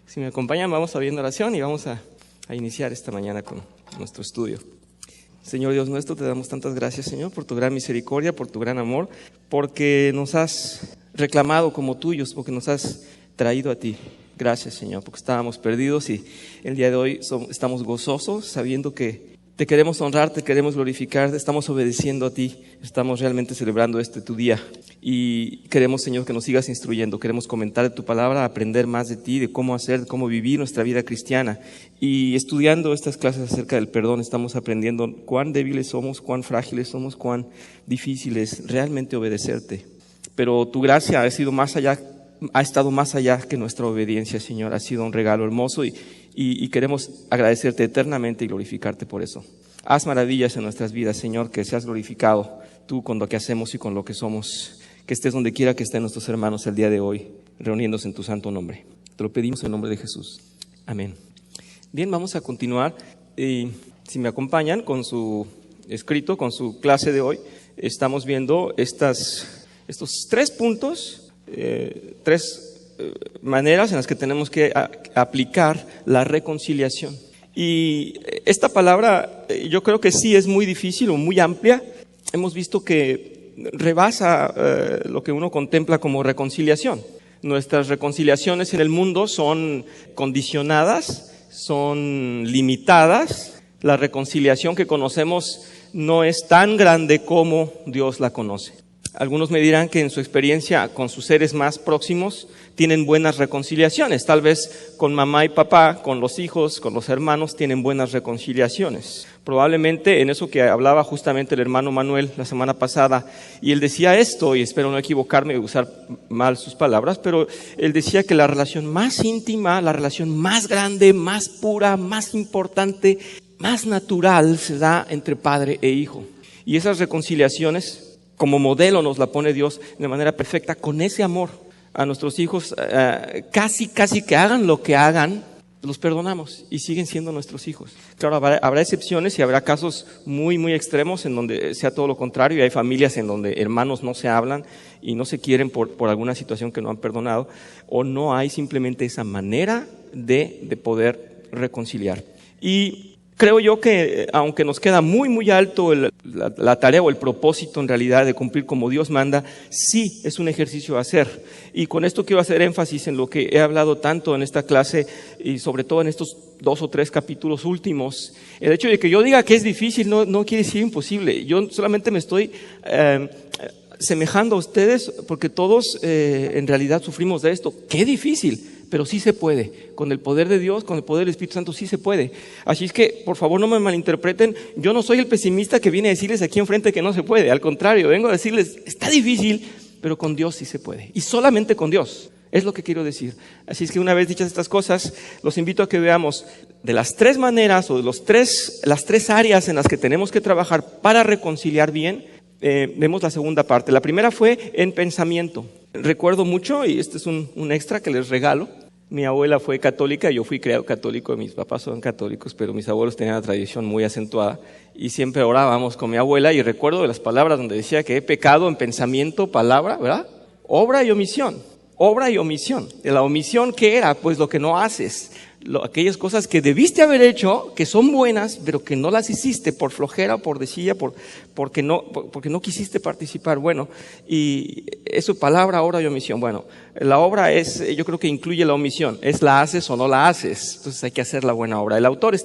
Si me acompañan, vamos a ir en oración y vamos a iniciar esta mañana con nuestro estudio. Señor Dios nuestro, te damos tantas gracias, Señor, por tu gran misericordia, por tu gran amor, porque nos has reclamado como tuyos, porque nos has traído a ti. Gracias, Señor, porque estábamos perdidos y el día de hoy estamos gozosos, sabiendo que te queremos honrar, te queremos glorificar, estamos obedeciendo a ti, estamos realmente celebrando tu día. Y queremos, Señor, que nos sigas instruyendo, queremos comentar de tu palabra, aprender más de ti, de cómo hacer, de cómo vivir nuestra vida cristiana. Y estudiando estas clases acerca del perdón, estamos aprendiendo cuán débiles somos, cuán frágiles somos, cuán difíciles realmente obedecerte. Pero tu gracia ha estado más allá que nuestra obediencia, Señor. Ha sido un regalo hermoso y queremos agradecerte eternamente y glorificarte por eso. Haz maravillas en nuestras vidas, Señor, que seas glorificado tú con lo que hacemos y con lo que somos. Que estés donde quiera que estén nuestros hermanos el día de hoy, reuniéndose en tu santo nombre. Te lo pedimos en el nombre de Jesús. Amén. Bien, vamos a continuar. Si me acompañan con su escrito, con su clase de hoy, estamos viendo estos 3 puntos, 3 maneras en las que tenemos que aplicar la reconciliación. Y esta palabra yo creo que sí es muy difícil o muy amplia. Hemos visto que rebasa lo que uno contempla como reconciliación. Nuestras reconciliaciones en el mundo son condicionadas, son limitadas. La reconciliación que conocemos no es tan grande como Dios la conoce. Algunos me dirán que en su experiencia con sus seres más próximos tienen buenas reconciliaciones. Tal vez con mamá y papá, con los hijos, con los hermanos tienen buenas reconciliaciones. Probablemente en eso que hablaba justamente el hermano Manuel la semana pasada, y él decía esto, y espero no equivocarme y usar mal sus palabras, pero él decía que la relación más íntima, la relación más grande, más pura, más importante, más natural se da entre padre e hijo. Y esas reconciliaciones, como modelo nos la pone Dios de manera perfecta, con ese amor a nuestros hijos, casi que hagan lo que hagan, los perdonamos y siguen siendo nuestros hijos. Claro, habrá excepciones y habrá casos muy extremos en donde sea todo lo contrario, y hay familias en donde hermanos no se hablan y no se quieren por alguna situación que no han perdonado, o no hay simplemente esa manera de poder reconciliar. Y creo yo que aunque nos queda muy alto la tarea o el propósito en realidad de cumplir como Dios manda, sí es un ejercicio a hacer. Y con esto quiero hacer énfasis en lo que he hablado tanto en esta clase y sobre todo en estos 2 o 3 capítulos últimos. El hecho de que yo diga que es difícil no quiere decir imposible. Yo solamente me estoy semejando a ustedes porque todos en realidad sufrimos de esto. ¡Qué difícil! Pero sí se puede, con el poder de Dios, con el poder del Espíritu Santo, sí se puede. Así es que, por favor, no me malinterpreten, yo no soy el pesimista que viene a decirles aquí enfrente que no se puede, al contrario, vengo a decirles, está difícil, pero con Dios sí se puede, y solamente con Dios, es lo que quiero decir. Así es que una vez dichas estas cosas, los invito a que veamos de las 3 maneras o de las 3 áreas en las que tenemos que trabajar para reconciliar bien. Vemos la segunda parte. La primera fue en pensamiento. Recuerdo mucho, y este es un extra que les regalo. Mi abuela fue católica, yo fui criado católico, mis papás son católicos, pero mis abuelos tenían una tradición muy acentuada y siempre orábamos con mi abuela, y recuerdo de las palabras donde decía que he pecado en pensamiento, palabra, ¿verdad? Obra y omisión. Obra y omisión. De la omisión, ¿qué era? Pues lo que no haces. Aquellas cosas que debiste haber hecho, que son buenas, pero que no las hiciste por flojera, por desidia, porque no quisiste participar. Bueno, y eso, palabra, obra y omisión. Bueno, la obra yo creo que incluye la omisión, es la haces o no la haces, entonces hay que hacer la buena obra. El autor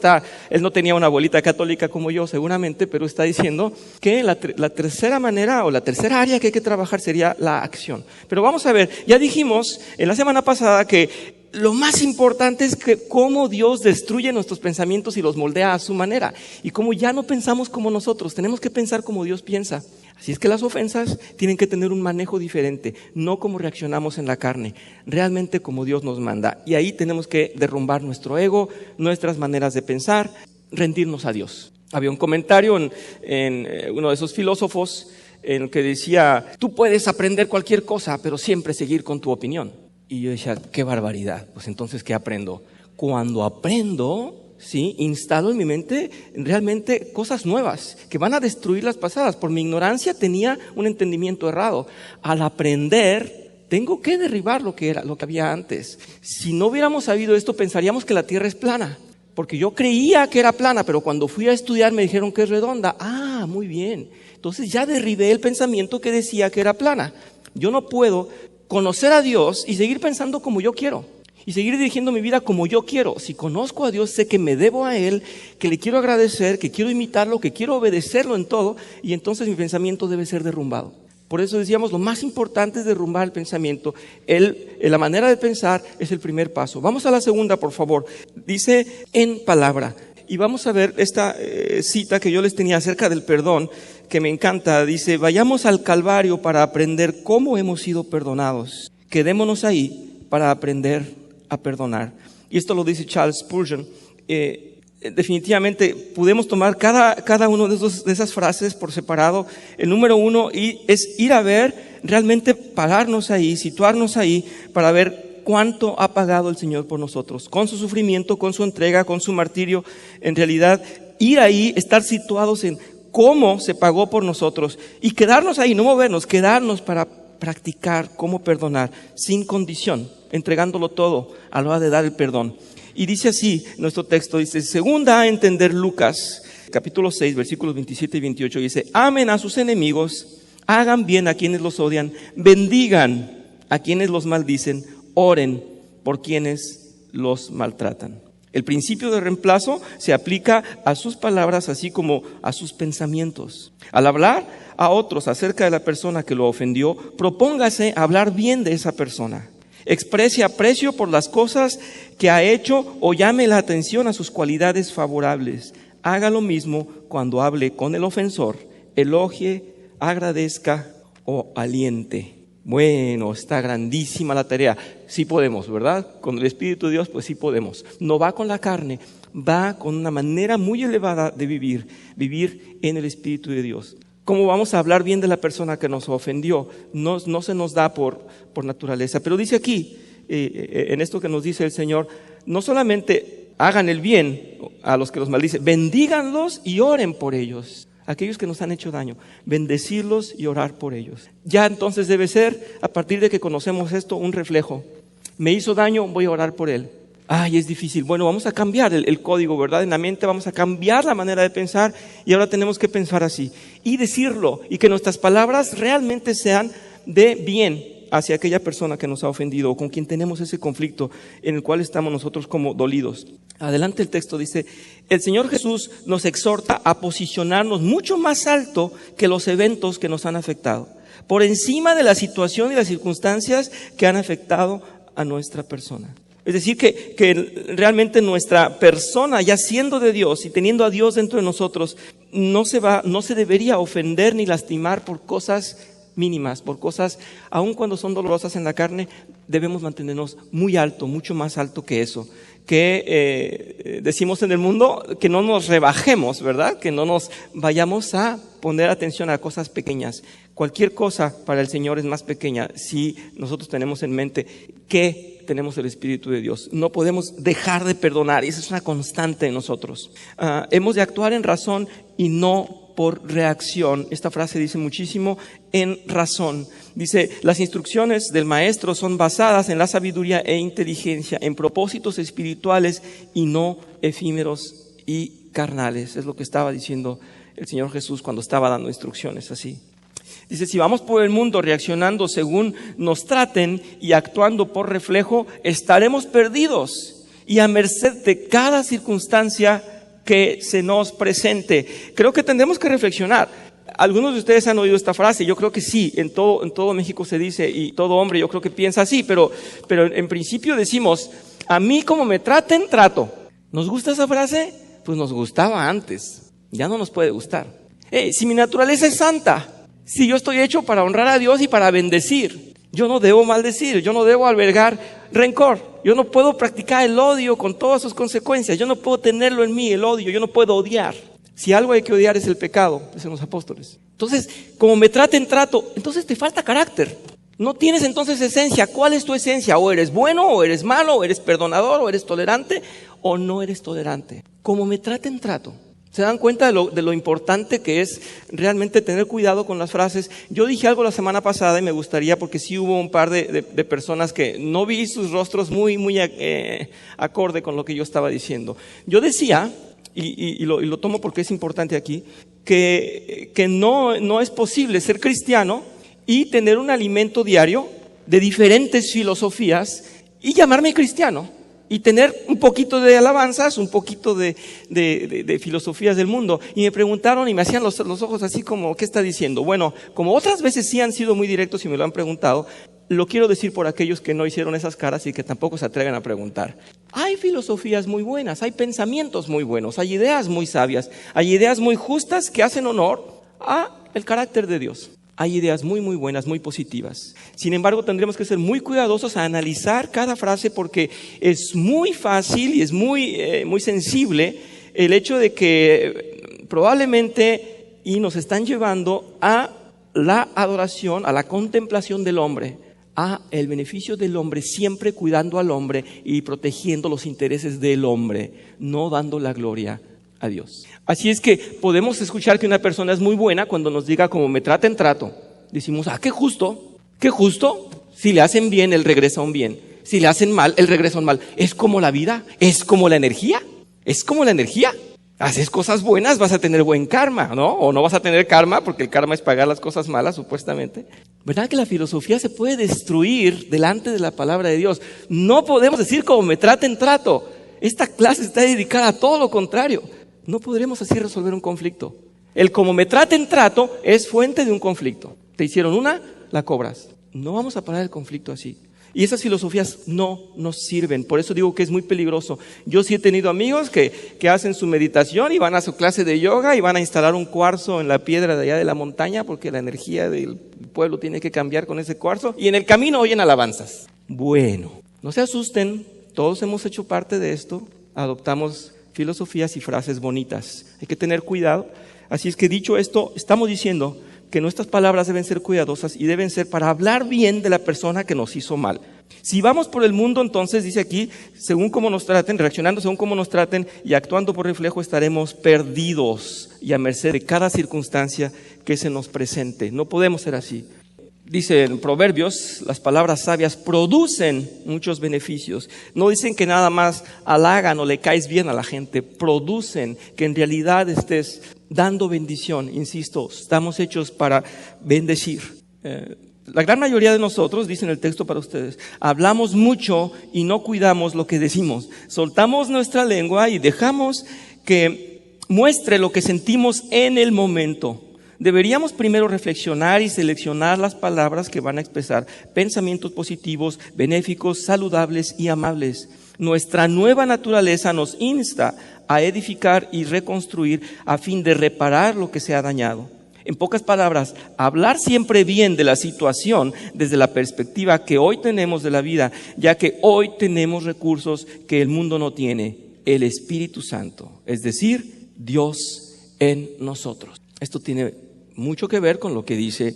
él no tenía una abuelita católica como yo seguramente, pero está diciendo que la tercera manera o la tercera área que hay que trabajar sería la acción. Pero vamos a ver, ya dijimos en la semana pasada que lo más importante es que cómo Dios destruye nuestros pensamientos y los moldea a su manera. Y como ya no pensamos como nosotros, tenemos que pensar como Dios piensa. Así es que las ofensas tienen que tener un manejo diferente, no como reaccionamos en la carne, realmente como Dios nos manda. Y ahí tenemos que derrumbar nuestro ego, nuestras maneras de pensar, rendirnos a Dios. Había un comentario en uno de esos filósofos en el que decía, tú puedes aprender cualquier cosa, pero siempre seguir con tu opinión. Y yo decía, qué barbaridad. Pues entonces, ¿qué aprendo? Cuando aprendo, sí, instalo en mi mente realmente cosas nuevas que van a destruir las pasadas. Por mi ignorancia tenía un entendimiento errado. Al aprender, Tengo que derribar lo que había antes. Si no hubiéramos sabido esto, pensaríamos que la tierra es plana. Porque yo creía que era plana, pero cuando fui a estudiar me dijeron que es redonda. Ah, muy bien. Entonces ya derribé el pensamiento que decía que era plana. Yo no puedo conocer a Dios y seguir pensando como yo quiero. Y seguir dirigiendo mi vida como yo quiero. Si conozco a Dios, sé que me debo a Él, que le quiero agradecer, que quiero imitarlo, que quiero obedecerlo en todo. Y entonces mi pensamiento debe ser derrumbado. Por eso decíamos, lo más importante es derrumbar el pensamiento. La manera de pensar es el primer paso. Vamos a la segunda, por favor. Dice en palabra. Y vamos a ver esta cita que yo les tenía acerca del perdón, que me encanta. Dice, vayamos al Calvario para aprender cómo hemos sido perdonados. Quedémonos ahí para aprender a perdonar. Y esto lo dice Charles Spurgeon. Definitivamente podemos tomar cada uno de esas frases por separado. El número uno es ir a ver, realmente pararnos ahí, situarnos ahí para ver cuánto ha pagado el Señor por nosotros, con su sufrimiento, con su entrega, con su martirio. En realidad, ir ahí, estar situados en cómo se pagó por nosotros y quedarnos ahí, no movernos, quedarnos para practicar cómo perdonar sin condición, entregándolo todo a la hora de dar el perdón. Y dice así nuestro texto, dice, según da a entender Lucas, capítulo 6, versículos 27 y 28, dice, amen a sus enemigos, hagan bien a quienes los odian, bendigan a quienes los maldicen, oren por quienes los maltratan. El principio de reemplazo se aplica a sus palabras así como a sus pensamientos. Al hablar a otros acerca de la persona que lo ofendió, propóngase hablar bien de esa persona. Exprese aprecio por las cosas que ha hecho o llame la atención a sus cualidades favorables. Haga lo mismo cuando hable con el ofensor. Elogie, agradezca o aliente. Bueno, está grandísima la tarea. Sí podemos, ¿verdad? Con el Espíritu de Dios, pues sí podemos. No va con la carne, va con una manera muy elevada de vivir en el Espíritu de Dios. ¿Cómo vamos a hablar bien de la persona que nos ofendió? No se nos da por naturaleza. Pero dice aquí, en esto que nos dice el Señor, no solamente hagan el bien a los que los maldicen, bendíganlos y oren por ellos. Aquellos que nos han hecho daño, bendecirlos y orar por ellos. Ya entonces debe ser, a partir de que conocemos esto, un reflejo. Me hizo daño, voy a orar por él. Ay, es difícil. Bueno, vamos a cambiar el código, ¿verdad? En la mente vamos a cambiar la manera de pensar y ahora tenemos que pensar así. Y decirlo, y que nuestras palabras realmente sean de bien hacia aquella persona que nos ha ofendido o con quien tenemos ese conflicto en el cual estamos nosotros como dolidos. Adelante el texto dice, el Señor Jesús nos exhorta a posicionarnos mucho más alto que los eventos que nos han afectado, por encima de la situación y las circunstancias que han afectado a nuestra persona. Es decir, que realmente nuestra persona, ya siendo de Dios y teniendo a Dios dentro de nosotros, no se debería ofender ni lastimar por cosas mínimas, por cosas, aun cuando son dolorosas en la carne, debemos mantenernos muy alto, mucho más alto que eso. Que decimos en el mundo que no nos rebajemos, ¿verdad? Que no nos vayamos a poner atención a cosas pequeñas. Cualquier cosa para el Señor es más pequeña si nosotros tenemos en mente que tenemos el Espíritu de Dios. No podemos dejar de perdonar, y esa es una constante en nosotros. Hemos de actuar en razón y no por reacción. Esta frase dice muchísimo en razón. Dice, las instrucciones del maestro son basadas en la sabiduría e inteligencia, en propósitos espirituales y no efímeros y carnales. Es lo que estaba diciendo el Señor Jesús cuando estaba dando instrucciones así. Dice, si vamos por el mundo reaccionando según nos traten y actuando por reflejo, estaremos perdidos y a merced de cada circunstancia que se nos presente. Creo que tendremos que reflexionar. Algunos de ustedes han oído esta frase, yo creo que sí, en todo México se dice, y todo hombre yo creo que piensa así, pero en principio decimos, a mí como me traten, trato. ¿Nos gusta esa frase? Pues nos gustaba antes, ya no nos puede gustar. Si mi naturaleza es santa, si yo estoy hecho para honrar a Dios y para bendecir, yo no debo maldecir, yo no debo albergar rencor, yo no puedo practicar el odio con todas sus consecuencias, yo no puedo tenerlo en mí, el odio, yo no puedo odiar. Si algo hay que odiar es el pecado, dicen los apóstoles. Entonces, como me traten, trato, entonces te falta carácter. No tienes entonces esencia. ¿Cuál es tu esencia? O eres bueno, o eres malo, o eres perdonador, o eres tolerante, o no eres tolerante. Como me traten, trato. ¿Se dan cuenta de lo importante que es realmente tener cuidado con las frases? Yo dije algo la semana pasada y me gustaría, porque sí hubo un par de personas que no vi sus rostros muy acorde con lo que yo estaba diciendo. Yo decía, y lo tomo porque es importante aquí, que no es posible ser cristiano y tener un alimento diario de diferentes filosofías y llamarme cristiano. Y tener un poquito de alabanzas, un poquito de filosofías del mundo. Y me preguntaron y me hacían los ojos así como, ¿qué está diciendo? Bueno, como otras veces sí han sido muy directos y me lo han preguntado, lo quiero decir por aquellos que no hicieron esas caras y que tampoco se atreven a preguntar. Hay filosofías muy buenas, hay pensamientos muy buenos, hay ideas muy sabias, hay ideas muy justas que hacen honor a el carácter de Dios. Hay ideas muy buenas, muy positivas. Sin embargo, tendremos que ser muy cuidadosos a analizar cada frase porque es muy fácil y es muy sensible el hecho de que probablemente nos están llevando a la adoración, a la contemplación del hombre, a el beneficio del hombre, siempre cuidando al hombre y protegiendo los intereses del hombre, no dando la gloria a Dios. Así es que podemos escuchar que una persona es muy buena cuando nos diga como me traten, trato. Decimos, qué justo, qué justo. Si le hacen bien, él regresa un bien. Si le hacen mal, él regresa un mal. Es como la vida, es como la energía, es como la energía. Haces cosas buenas, vas a tener buen karma, ¿no? O no vas a tener karma, porque el karma es pagar las cosas malas, supuestamente. ¿Verdad que la filosofía se puede destruir delante de la palabra de Dios? No podemos decir como me traten, trato. Esta clase está dedicada a todo lo contrario. No podremos así resolver un conflicto. El como me traten, trato es fuente de un conflicto. Te hicieron una, la cobras. No vamos a parar el conflicto así. Y esas filosofías no nos sirven. Por eso digo que es muy peligroso. Yo sí he tenido amigos que hacen su meditación y van a su clase de yoga y van a instalar un cuarzo en la piedra de allá de la montaña porque la energía del pueblo tiene que cambiar con ese cuarzo. Y en el camino oyen alabanzas. Bueno, no se asusten. Todos hemos hecho parte de esto. Adoptamos filosofías y frases bonitas. Hay que tener cuidado. Así es que dicho esto, estamos diciendo que nuestras palabras deben ser cuidadosas y deben ser para hablar bien de la persona que nos hizo mal. Si vamos por el mundo, entonces dice aquí, según cómo nos traten, reaccionando según cómo nos traten y actuando por reflejo, estaremos perdidos y a merced de cada circunstancia que se nos presente. No podemos ser así. Dice en Proverbios, las palabras sabias producen muchos beneficios. No dicen que nada más halagan o le caes bien a la gente, producen que en realidad estés dando bendición. Insisto, estamos hechos para bendecir. La gran mayoría de nosotros, dice en el texto para ustedes, hablamos mucho y no cuidamos lo que decimos. Soltamos nuestra lengua y dejamos que muestre lo que sentimos en el momento. Deberíamos primero reflexionar y seleccionar las palabras que van a expresar pensamientos positivos, benéficos, saludables y amables. Nuestra nueva naturaleza nos insta a edificar y reconstruir a fin de reparar lo que se ha dañado. En pocas palabras, hablar siempre bien de la situación desde la perspectiva que hoy tenemos de la vida, ya que hoy tenemos recursos que el mundo no tiene, el Espíritu Santo, es decir, Dios en nosotros. Esto tiene mucho que ver con lo que dicen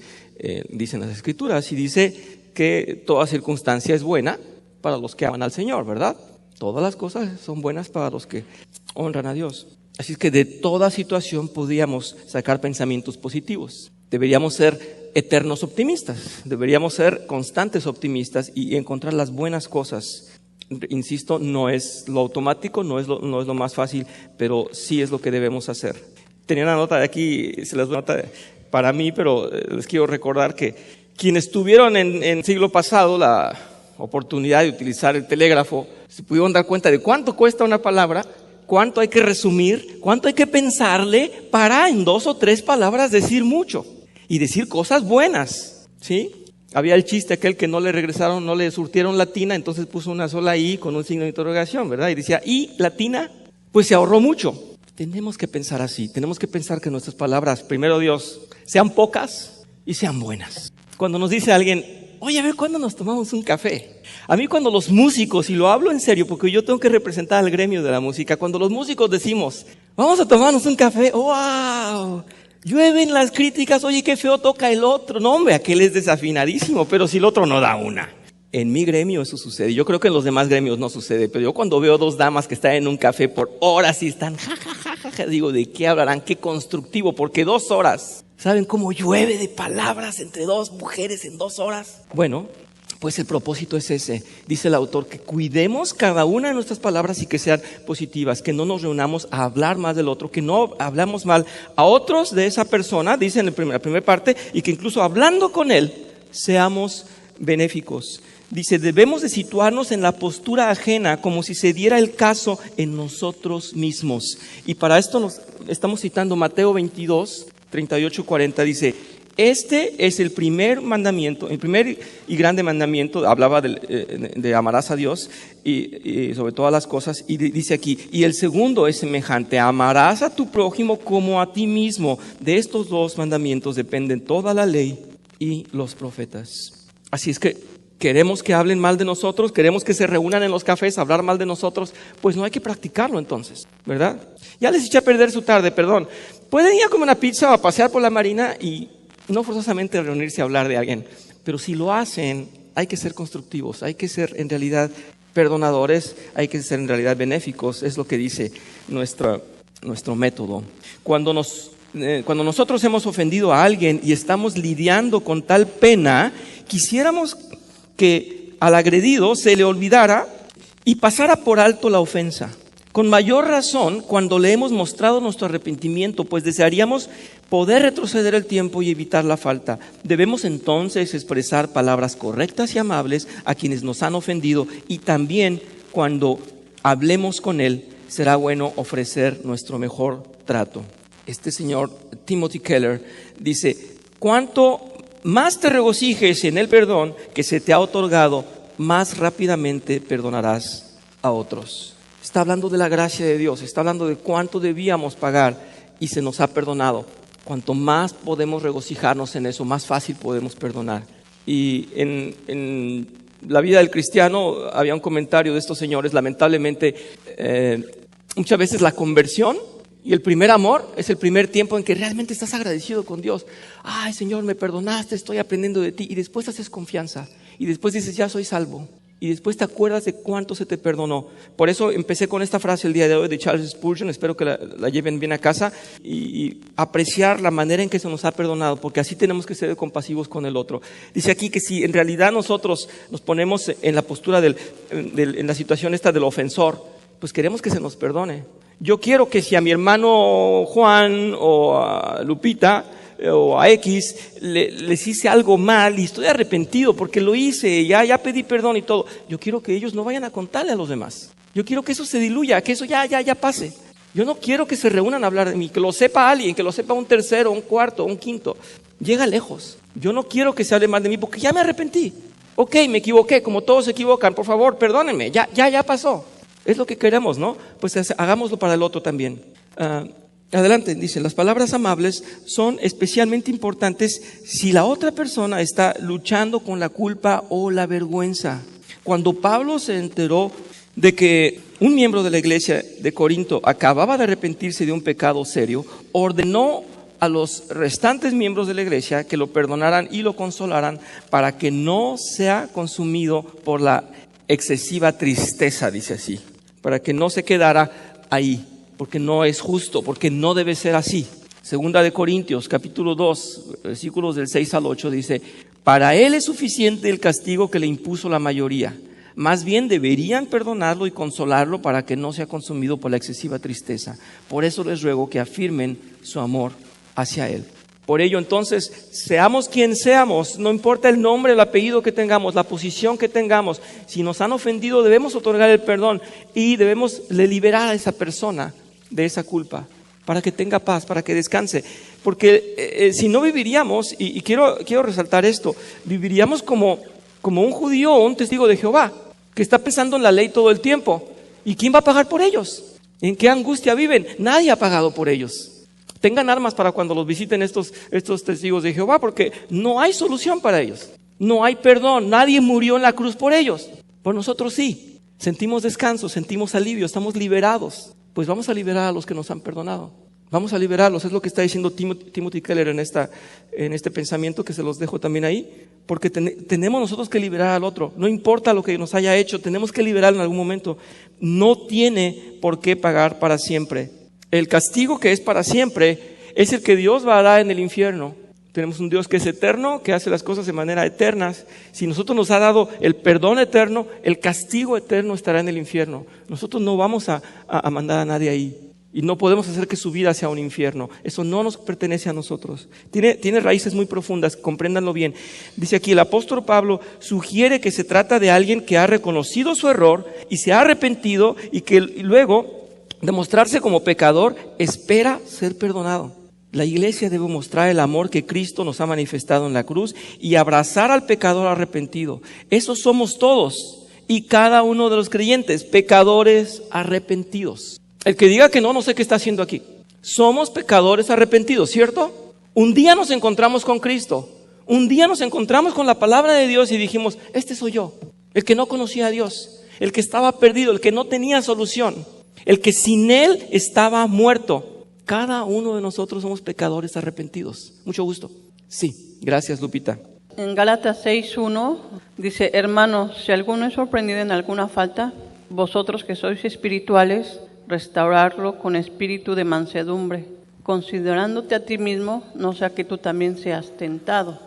las Escrituras, y dice que toda circunstancia es buena para los que aman al Señor, ¿verdad? Todas las cosas son buenas para los que honran a Dios. Así es que de toda situación podríamos sacar pensamientos positivos. Deberíamos ser eternos optimistas, deberíamos ser constantes optimistas y encontrar las buenas cosas. Insisto, no es lo automático, no es lo más fácil, pero sí es lo que debemos hacer. Tenía una nota de aquí, se las doy nota para mí, pero les quiero recordar que quienes tuvieron en el siglo pasado la oportunidad de utilizar el telégrafo, se pudieron dar cuenta de cuánto cuesta una palabra, cuánto hay que resumir, cuánto hay que pensarle para en 2 o 3 palabras decir mucho y decir cosas buenas, ¿sí? Había el chiste aquel que no le surtieron latina, entonces puso una sola I con un signo de interrogación, ¿verdad? Y decía, I latina, pues se ahorró mucho. Tenemos que pensar así, tenemos que pensar que nuestras palabras, primero Dios, sean pocas y sean buenas. Cuando nos dice alguien, oye, a ver, ¿cuándo nos tomamos un café? A mí cuando los músicos, y lo hablo en serio porque yo tengo que representar al gremio de la música, cuando los músicos decimos, vamos a tomarnos un café, ¡wow! Llueven las críticas, oye, qué feo toca el otro. No, hombre, aquel es desafinadísimo, pero si el otro no da una. En mi gremio eso sucede. Yo creo que en los demás gremios no sucede, pero yo cuando veo dos damas que están en un café por horas y están ja, digo, ¿de qué hablarán? Qué constructivo, porque 2 horas. ¿Saben cómo llueve de palabras entre 2 mujeres en 2 horas? Bueno, pues el propósito es ese. Dice el autor que cuidemos cada una de nuestras palabras y que sean positivas, que no nos reunamos a hablar mal del otro, que no hablamos mal a otros de esa persona, dice en la primera parte, y que incluso hablando con él seamos benéficos. Dice, debemos de situarnos en la postura ajena como si se diera el caso en nosotros mismos. Y para esto nos estamos citando Mateo 22, 38, 40, dice, este es el primer mandamiento, el primer y grande mandamiento, hablaba de amarás a Dios y sobre todas las cosas, y dice aquí, y el segundo es semejante, amarás a tu prójimo como a ti mismo. De estos 2 mandamientos dependen toda la ley y los profetas. Así es que queremos que hablen mal de nosotros, queremos que se reúnan en los cafés a hablar mal de nosotros, pues no hay que practicarlo entonces, ¿verdad? Ya les eché a perder su tarde, perdón. Pueden ir a comer una pizza o a pasear por la marina y no forzosamente reunirse a hablar de alguien, pero si lo hacen, hay que ser constructivos, hay que ser en realidad perdonadores, hay que ser en realidad benéficos, es lo que dice nuestro método. Cuando nosotros hemos ofendido a alguien y estamos lidiando con tal pena, quisiéramos que al agredido se le olvidara y pasara por alto la ofensa. Con mayor razón cuando le hemos mostrado nuestro arrepentimiento, pues desearíamos poder retroceder el tiempo y evitar la falta. Debemos entonces expresar palabras correctas y amables a quienes nos han ofendido, y también cuando hablemos con él será bueno ofrecer nuestro mejor trato. Este señor Timothy Keller dice, cuanto más te regocijes en el perdón que se te ha otorgado, más rápidamente perdonarás a otros. Está hablando de la gracia de Dios, está hablando de cuánto debíamos pagar y se nos ha perdonado. Cuanto más podemos regocijarnos en eso, más fácil podemos perdonar. Y en la vida del cristiano había un comentario de estos señores, lamentablemente, muchas veces la conversión y el primer amor es el primer tiempo en que realmente estás agradecido con Dios. Ay, Señor, me perdonaste, estoy aprendiendo de ti. Y después haces confianza. Y después dices, ya soy salvo. Y después te acuerdas de cuánto se te perdonó. Por eso empecé con esta frase el día de hoy de Charles Spurgeon. Espero que la lleven bien a casa y apreciar la manera en que se nos ha perdonado, porque así tenemos que ser compasivos con el otro. Dice aquí que si en realidad nosotros nos ponemos en la postura en la situación esta del ofensor, pues queremos que se nos perdone. Yo quiero que si a mi hermano Juan o a Lupita o a X les hice algo mal y estoy arrepentido porque lo hice, ya pedí perdón y todo, yo quiero que ellos no vayan a contarle a los demás. Yo quiero que eso se diluya, que eso ya pase. Yo no quiero que se reúnan a hablar de mí, que lo sepa alguien, que lo sepa un tercero, un cuarto, un quinto. Llega lejos. Yo no quiero que se hable mal de mí porque ya me arrepentí. Ok, me equivoqué, como todos se equivocan, por favor, perdónenme, ya pasó. Es lo que queremos, ¿no? Pues hagámoslo para el otro también. Adelante, dice, las palabras amables son especialmente importantes si la otra persona está luchando con la culpa o la vergüenza. Cuando Pablo se enteró de que un miembro de la iglesia de Corinto acababa de arrepentirse de un pecado serio, ordenó a los restantes miembros de la iglesia que lo perdonaran y lo consolaran para que no sea consumido por la excesiva tristeza, dice así, para que no se quedara ahí. Porque no es justo, porque no debe ser así. Segunda de Corintios, capítulo 2, versículos del 6 al 8, dice, para él es suficiente el castigo que le impuso la mayoría. Más bien deberían perdonarlo y consolarlo para que no sea consumido por la excesiva tristeza. Por eso les ruego que afirmen su amor hacia él. Por ello, entonces, seamos quien seamos, no importa el nombre, el apellido que tengamos, la posición que tengamos, si nos han ofendido debemos otorgar el perdón y debemos liberar a esa persona de esa culpa, para que tenga paz, para que descanse. Porque si no viviríamos, y quiero resaltar esto, viviríamos como un judío o un testigo de Jehová, que está pesando en la ley todo el tiempo. ¿Y quién va a pagar por ellos? ¿En qué angustia viven? Nadie ha pagado por ellos. Tengan armas para cuando los visiten estos testigos de Jehová, porque no hay solución para ellos. No hay perdón, nadie murió en la cruz por ellos. Por nosotros sí. Sentimos descanso, sentimos alivio, estamos liberados. Pues vamos a liberar a los que nos han perdonado. Vamos a liberarlos, es lo que está diciendo Timothy Keller en este pensamiento que se los dejo también ahí, porque tenemos nosotros que liberar al otro, no importa lo que nos haya hecho, tenemos que liberarlo en algún momento. No tiene por qué pagar para siempre. El castigo que es para siempre es el que Dios va a dar en el infierno. Tenemos un Dios que es eterno, que hace las cosas de manera eterna. Si nosotros nos ha dado el perdón eterno, el castigo eterno estará en el infierno. Nosotros no vamos a mandar a nadie ahí. Y no podemos hacer que su vida sea un infierno. Eso no nos pertenece a nosotros. Tiene raíces muy profundas, compréndanlo bien. Dice aquí, el apóstol Pablo sugiere que se trata de alguien que ha reconocido su error y se ha arrepentido y que luego de mostrarse como pecador, espera ser perdonado. La iglesia debe mostrar el amor que Cristo nos ha manifestado en la cruz y abrazar al pecador arrepentido. Esos somos todos y cada uno de los creyentes, pecadores arrepentidos. El que diga que no sé qué está haciendo aquí. Somos pecadores arrepentidos, ¿cierto? Un día nos encontramos con Cristo. Un día nos encontramos con la palabra de Dios y dijimos, este soy yo, el que no conocía a Dios, el que estaba perdido, el que no tenía solución, el que sin Él estaba muerto. Cada uno de nosotros somos pecadores arrepentidos. Mucho gusto. Sí, gracias Lupita. En Gálatas 6:1 dice, hermanos, si alguno es sorprendido en alguna falta, vosotros que sois espirituales, restaurarlo con espíritu de mansedumbre, considerándote a ti mismo, no sea que tú también seas tentado.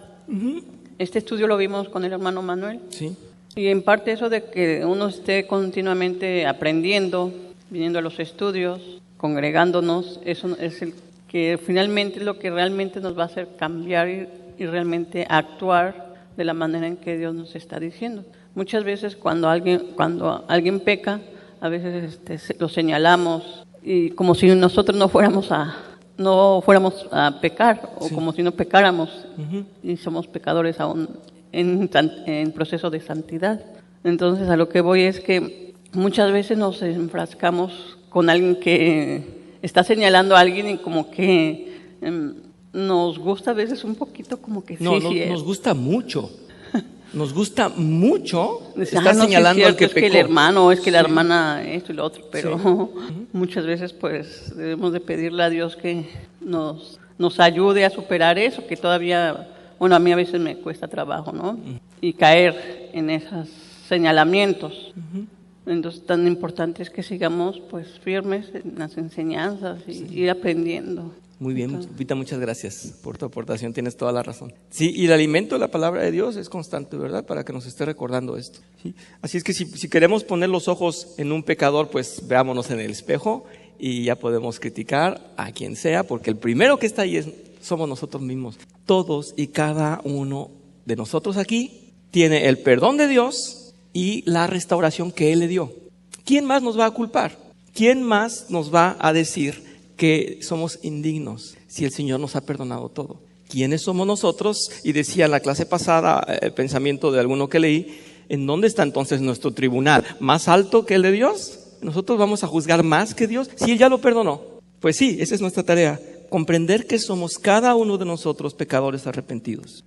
Este estudio lo vimos con el hermano Manuel. Sí. Y en parte eso de que uno esté continuamente aprendiendo, viniendo a los estudios, congregándonos, eso es el que finalmente es lo que realmente nos va a hacer cambiar y realmente actuar de la manera en que Dios nos está diciendo. Muchas veces cuando alguien peca, a veces lo señalamos y como si nosotros no fuéramos a pecar o sí, como si no pecáramos y somos pecadores aún en proceso de santidad. Entonces a lo que voy es que muchas veces nos enfrascamos con alguien que está señalando a alguien y como que nos gusta a veces un poquito como que no, sí, nos gusta mucho. Nos gusta mucho estar señalando al que pecó. Es que el hermano, es que la hermana, esto y lo otro, pero sí, muchas veces pues debemos de pedirle a Dios que nos ayude a superar eso, que todavía, bueno, a mí a veces me cuesta trabajo, ¿no? Y caer en esos señalamientos. Entonces tan importante es que sigamos pues firmes en las enseñanzas y ir aprendiendo. Muy bien, Lupita, muchas gracias por tu aportación, tienes toda la razón. Sí, y el alimento de la palabra de Dios es constante, ¿verdad? Para que nos esté recordando esto. ¿Sí? Así es que si queremos poner los ojos en un pecador, pues veámonos en el espejo y ya podemos criticar a quien sea, porque el primero que está ahí somos nosotros mismos. Todos y cada uno de nosotros aquí tiene el perdón de Dios y la restauración que Él le dio. ¿Quién más nos va a culpar? ¿Quién más nos va a decir que somos indignos si el Señor nos ha perdonado todo? ¿Quiénes somos nosotros? Y decía en la clase pasada, el pensamiento de alguno que leí, ¿en dónde está entonces nuestro tribunal? ¿Más alto que el de Dios? ¿Nosotros vamos a juzgar más que Dios? Si Él ya lo perdonó. Pues sí, esa es nuestra tarea, comprender que somos cada uno de nosotros pecadores arrepentidos.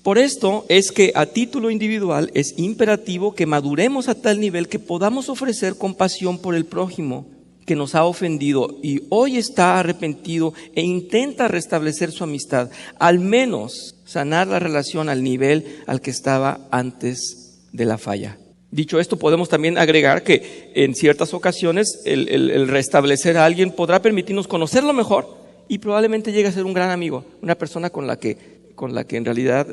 Por esto es que a título individual es imperativo que maduremos a tal nivel que podamos ofrecer compasión por el prójimo que nos ha ofendido y hoy está arrepentido e intenta restablecer su amistad, al menos sanar la relación al nivel al que estaba antes de la falla. Dicho esto, podemos también agregar que en ciertas ocasiones el restablecer a alguien podrá permitirnos conocerlo mejor y probablemente llegue a ser un gran amigo, una persona con la que en realidad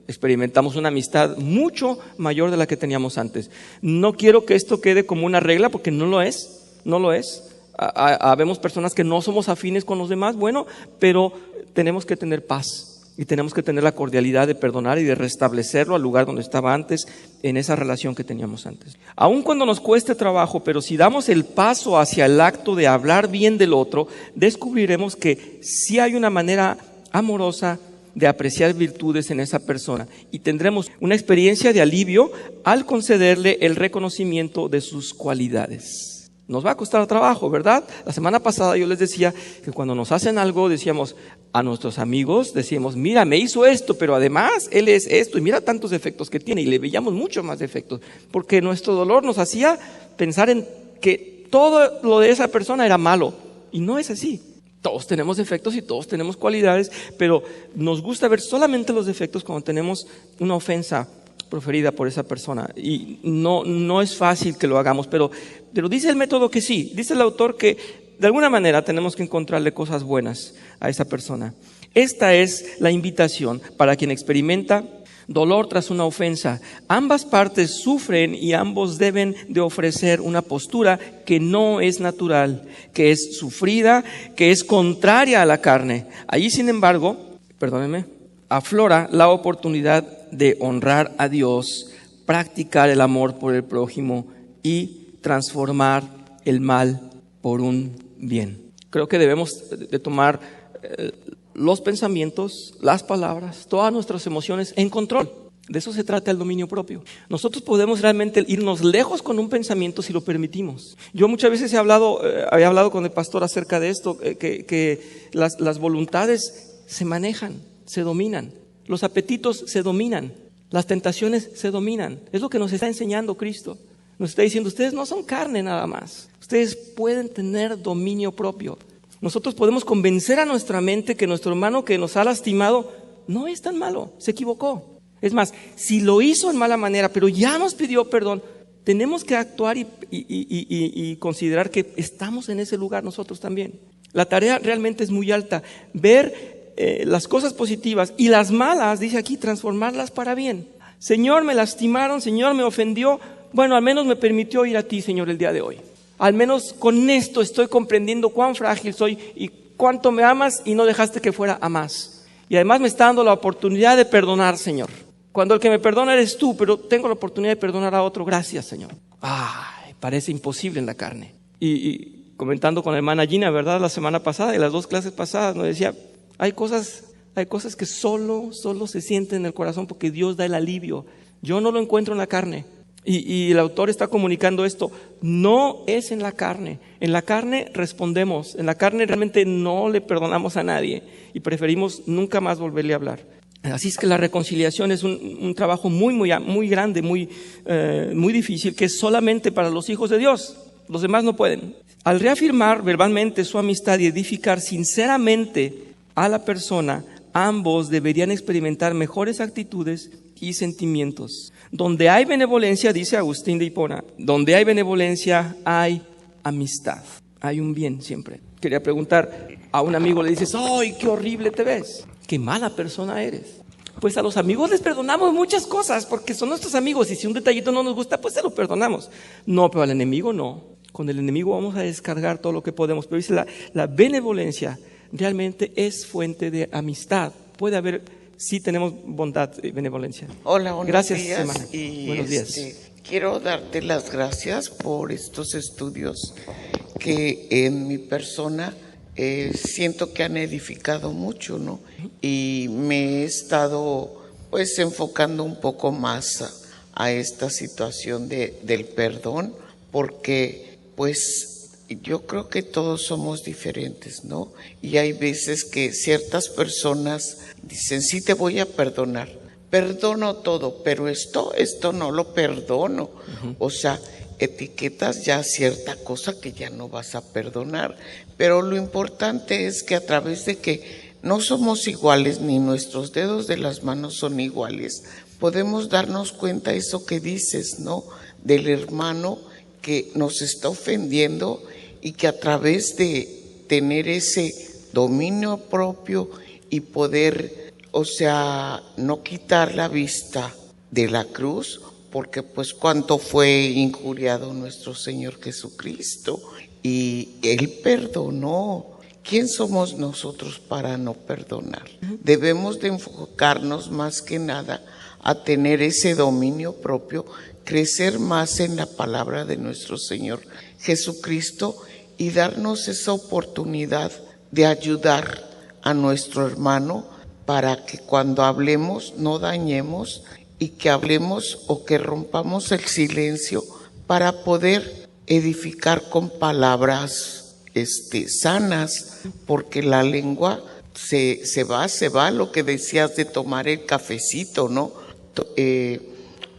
experimentamos una amistad mucho mayor de la que teníamos antes. No quiero que esto quede como una regla porque no lo es. No lo es. Habemos personas que no somos afines con los demás, bueno, pero tenemos que tener paz y tenemos que tener la cordialidad de perdonar y de restablecerlo al lugar donde estaba antes, en esa relación que teníamos antes. Aun cuando nos cueste trabajo, pero si damos el paso hacia el acto de hablar bien del otro, descubriremos que sí hay una manera amorosa de apreciar virtudes en esa persona y tendremos una experiencia de alivio al concederle el reconocimiento de sus cualidades. Nos va a costar trabajo, ¿verdad? La semana pasada yo les decía que cuando nos hacen algo, decíamos a nuestros amigos, decíamos, mira, me hizo esto, pero además él es esto, y mira tantos defectos que tiene, y le veíamos mucho más defectos, porque nuestro dolor nos hacía pensar en que todo lo de esa persona era malo, y no es así. Todos tenemos defectos y todos tenemos cualidades, pero nos gusta ver solamente los defectos cuando tenemos una ofensa proferida por esa persona. Y no es fácil que lo hagamos, pero dice el método que sí. Dice el autor que de alguna manera tenemos que encontrarle cosas buenas a esa persona. Esta es la invitación para quien experimenta dolor tras una ofensa. Ambas partes sufren y ambos deben de ofrecer una postura que no es natural, que es sufrida, que es contraria a la carne. Allí, sin embargo, aflora la oportunidad de honrar a Dios, practicar el amor por el prójimo y transformar el mal por un bien. Creo que debemos de tomar los pensamientos, las palabras, todas nuestras emociones en control. De eso se trata el dominio propio. Nosotros podemos realmente irnos lejos con un pensamiento si lo permitimos. Yo muchas veces había hablado con el pastor acerca de esto, que las voluntades se manejan, se dominan. Los apetitos se dominan, las tentaciones se dominan. Es lo que nos está enseñando Cristo. Nos está diciendo, ustedes no son carne nada más. Ustedes pueden tener dominio propio. Nosotros podemos convencer a nuestra mente que nuestro hermano que nos ha lastimado no es tan malo, se equivocó. Es más, si lo hizo en mala manera, pero ya nos pidió perdón, tenemos que actuar y considerar que estamos en ese lugar nosotros también. La tarea realmente es muy alta. Ver las cosas positivas y las malas, dice aquí, transformarlas para bien. Señor, me lastimaron, Señor, me ofendió. Bueno, al menos me permitió ir a ti, Señor, el día de hoy. Al menos con esto estoy comprendiendo cuán frágil soy y cuánto me amas y no dejaste que fuera a más. Y además me está dando la oportunidad de perdonar, Señor. Cuando el que me perdona eres tú, pero tengo la oportunidad de perdonar a otro. Gracias, Señor. Parece imposible en la carne. Y comentando con la hermana Gina, ¿verdad? La semana pasada y las 2 clases pasadas nos decía, hay cosas que solo se sienten en el corazón porque Dios da el alivio. Yo no lo encuentro en la carne. Y el autor está comunicando esto, no es en la carne. En la carne respondemos, en la carne realmente no le perdonamos a nadie y preferimos nunca más volverle a hablar. Así es que la reconciliación es un trabajo muy grande, muy difícil, que es solamente para los hijos de Dios. Los demás no pueden. Al reafirmar verbalmente su amistad y edificar sinceramente a la persona, ambos deberían experimentar mejores actitudes y sentimientos. Donde hay benevolencia, dice Agustín de Hipona, donde hay benevolencia hay amistad, hay un bien siempre. Quería preguntar a un amigo, le dices, ¡ay, qué horrible te ves! ¡Qué mala persona eres! Pues a los amigos les perdonamos muchas cosas porque son nuestros amigos y si un detallito no nos gusta, pues se lo perdonamos. No, pero al enemigo no. Con el enemigo vamos a descargar todo lo que podemos. Pero dice, la benevolencia realmente es fuente de amistad. Puede haber, sí tenemos bondad y benevolencia. Hola, buenos gracias, días. hermana. Buenos días. Quiero darte las gracias por estos estudios que en mi persona siento que han edificado mucho, ¿no? Y me he estado pues enfocando un poco más a esta situación del perdón, porque pues yo creo que todos somos diferentes, ¿no? Y hay veces que ciertas personas dicen, sí te voy a perdonar, perdono todo, pero esto no lo perdono. O sea, etiquetas ya cierta cosa que ya no vas a perdonar. Pero lo importante es que a través de que no somos iguales, ni nuestros dedos de las manos son iguales, podemos darnos cuenta de eso que dices, ¿no? Del hermano que nos está ofendiendo y que a través de tener ese dominio propio y poder, o sea, no quitar la vista de la cruz, porque pues cuánto fue injuriado nuestro Señor Jesucristo y Él perdonó. ¿Quién somos nosotros para no perdonar? Debemos de enfocarnos más que nada a tener ese dominio propio, crecer más en la palabra de nuestro Señor Jesucristo y darnos esa oportunidad de ayudar a nuestro hermano para que cuando hablemos no dañemos y que hablemos o que rompamos el silencio para poder edificar con palabras sanas, porque la lengua se va, lo que decías de tomar el cafecito, ¿no?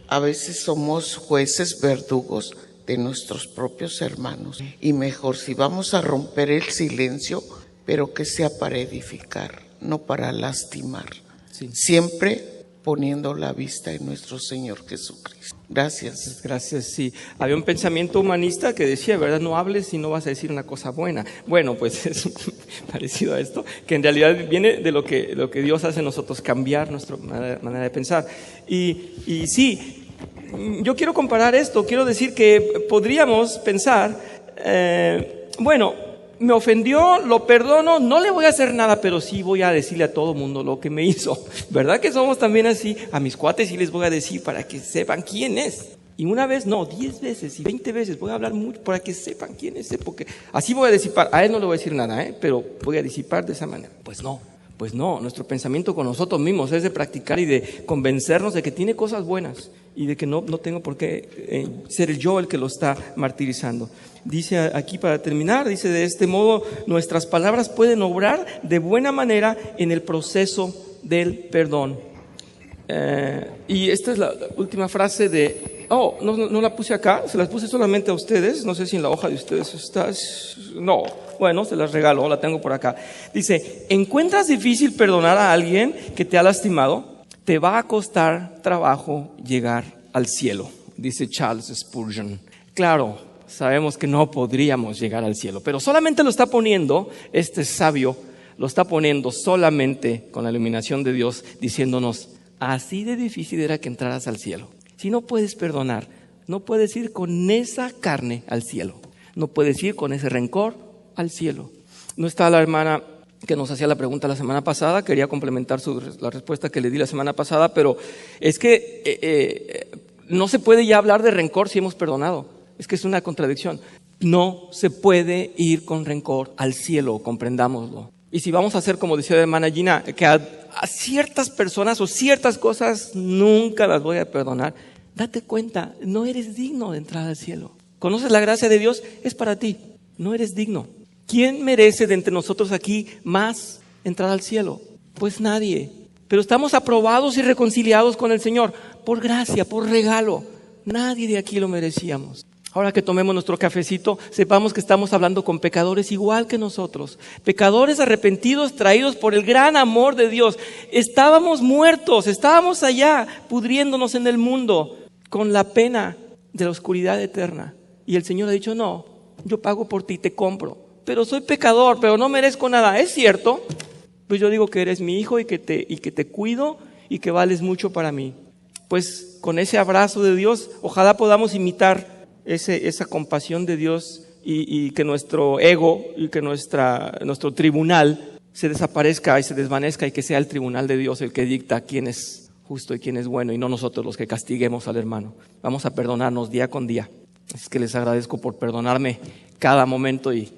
A veces somos jueces verdugos de nuestros propios hermanos y mejor si vamos a romper el silencio, pero que sea para edificar, no para lastimar. Sí. Siempre poniendo la vista en nuestro Señor Jesucristo. Gracias. Gracias, sí. Había un pensamiento humanista que decía, ¿verdad? No hables si no vas a decir una cosa buena. Bueno, pues es parecido a esto, que en realidad viene de lo que Dios hace en nosotros, cambiar nuestra manera de pensar. Y sí, yo quiero comparar esto, quiero decir que podríamos pensar, bueno, me ofendió, lo perdono, no le voy a hacer nada, pero sí voy a decirle a todo mundo lo que me hizo. ¿Verdad que somos también así? A mis cuates sí les voy a decir para que sepan quién es. Y una vez, no, 10 veces y 20 veces voy a hablar mucho para que sepan quién es. Porque así voy a disipar. A él no le voy a decir nada, pero voy a disipar de esa manera. Pues no, nuestro pensamiento con nosotros mismos es de practicar y de convencernos de que tiene cosas buenas y de que no tengo por qué ser yo el que lo está martirizando. Dice aquí para terminar, dice de este modo nuestras palabras pueden obrar de buena manera en el proceso del perdón. Y esta es la última frase de... no la puse acá, se las puse solamente a ustedes, no sé si en la hoja de ustedes está... No, bueno, se las regalo, la tengo por acá. Dice, ¿encuentras difícil perdonar a alguien que te ha lastimado? Te va a costar trabajo llegar al cielo, dice Charles Spurgeon. Claro, sabemos que no podríamos llegar al cielo, pero solamente lo está poniendo, este sabio, lo está poniendo solamente con la iluminación de Dios, diciéndonos, así de difícil era que entraras al cielo. Si no puedes perdonar, no puedes ir con esa carne al cielo, no puedes ir con ese rencor al cielo. No está la hermana que nos hacía la pregunta la semana pasada, quería complementar la respuesta que le di la semana pasada, pero es que no se puede ya hablar de rencor si hemos perdonado. Es que es una contradicción. No se puede ir con rencor al cielo, comprendámoslo. Y si vamos a hacer, como decía la hermana Gina, que a ciertas personas o ciertas cosas nunca las voy a perdonar, date cuenta, no eres digno de entrar al cielo. ¿Conoces la gracia de Dios? Es para ti, no eres digno. ¿Quién merece de entre nosotros aquí más entrar al cielo? Pues nadie. Pero estamos aprobados y reconciliados con el Señor por gracia, por regalo. Nadie de aquí lo merecíamos. Ahora que tomemos nuestro cafecito, sepamos que estamos hablando con pecadores igual que nosotros. Pecadores arrepentidos, traídos por el gran amor de Dios. Estábamos muertos, estábamos allá, pudriéndonos en el mundo, con la pena de la oscuridad eterna. Y el Señor ha dicho, no, yo pago por ti, te compro. Pero soy pecador, pero no merezco nada. ¿Es cierto? Pues yo digo que eres mi hijo y que te cuido y que vales mucho para mí. Pues con ese abrazo de Dios, ojalá podamos imitar esa compasión de Dios y que nuestro ego y que nuestro tribunal se desaparezca y se desvanezca y que sea el tribunal de Dios el que dicta quién es justo y quién es bueno y no nosotros los que castiguemos al hermano. Vamos a perdonarnos día con día. Es que les agradezco por perdonarme cada momento y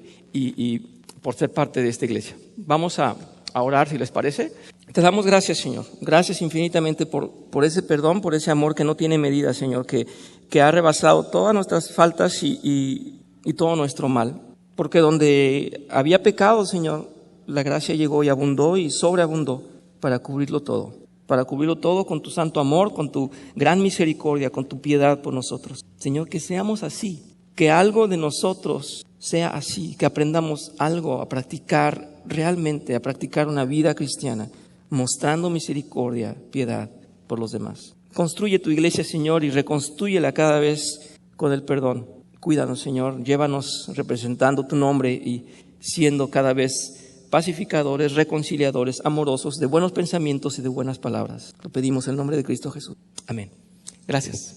por ser parte de esta iglesia. Vamos a orar, si les parece. Te damos gracias, Señor. Gracias infinitamente por ese perdón, por ese amor que no tiene medida, Señor, que ha rebasado todas nuestras faltas y todo nuestro mal. Porque donde había pecado, Señor, la gracia llegó y abundó y sobreabundó para cubrirlo todo. Para cubrirlo todo con tu santo amor, con tu gran misericordia, con tu piedad por nosotros. Señor, que seamos así, que algo de nosotros sea así, que aprendamos algo a practicar realmente, a practicar una vida cristiana, mostrando misericordia, piedad por los demás. Construye tu iglesia, Señor, y reconstrúyela cada vez con el perdón. Cuídanos, Señor, llévanos representando tu nombre y siendo cada vez pacificadores, reconciliadores, amorosos, de buenos pensamientos y de buenas palabras. Lo pedimos en el nombre de Cristo Jesús. Amén. Gracias.